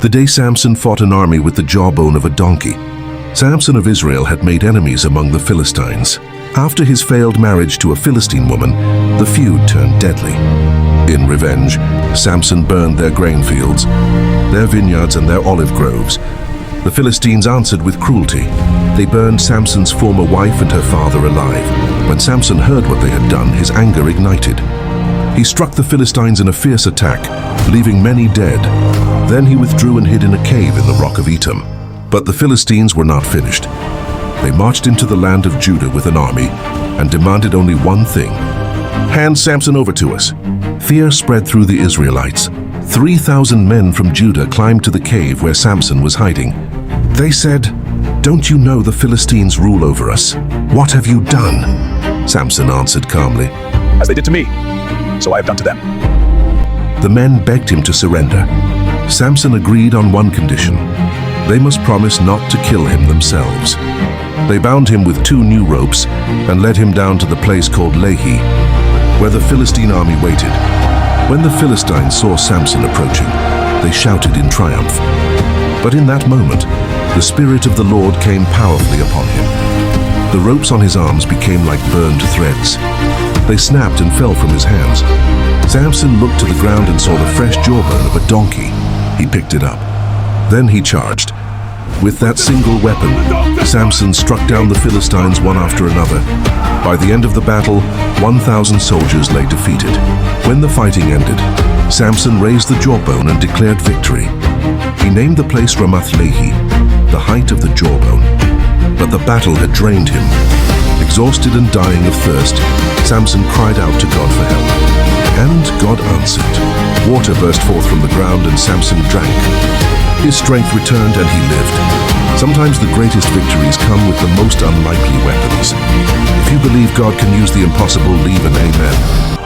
The day Samson fought an army with the jawbone of a donkey. Samson of Israel had made enemies among the Philistines. After his failed marriage to a Philistine woman, the feud turned deadly. In revenge, Samson burned their grain fields, their vineyards and their olive groves. The Philistines answered with cruelty. They burned Samson's former wife and her father alive. When Samson heard what they had done, his anger ignited. He struck the Philistines in a fierce attack, leaving many dead. Then he withdrew and hid in a cave in the rock of Etam. But the Philistines were not finished. They marched into the land of Judah with an army and demanded only one thing: hand Samson over to us. Fear spread through the Israelites. 3,000 men from Judah climbed to the cave where Samson was hiding. They said, "Don't you know the Philistines rule over us? What have you done?" Samson answered calmly, "As they did to me, so I have done to them." The men begged him to surrender. Samson agreed on one condition: they must promise not to kill him themselves. They bound him with 2 new ropes and led him down to the place called Lehi, where the Philistine army waited. When the Philistines saw Samson approaching, they shouted in triumph. But in that moment, the Spirit of the Lord came powerfully upon him. The ropes on his arms became like burned threads. They snapped and fell from his hands. Samson looked to the ground and saw the fresh jawbone of a donkey. He picked it up. Then he charged. With that single weapon, Samson struck down the Philistines one after another. By the end of the battle, 1,000 soldiers lay defeated. When the fighting ended, Samson raised the jawbone and declared victory. He named the place Ramath Lehi, the height of the jawbone. But the battle had drained him. Exhausted and dying of thirst, Samson cried out to God for help. And God answered. Water burst forth from the ground and Samson drank. His strength returned and he lived. Sometimes the greatest victories come with the most unlikely weapons. If you believe God can use the impossible, leave an amen.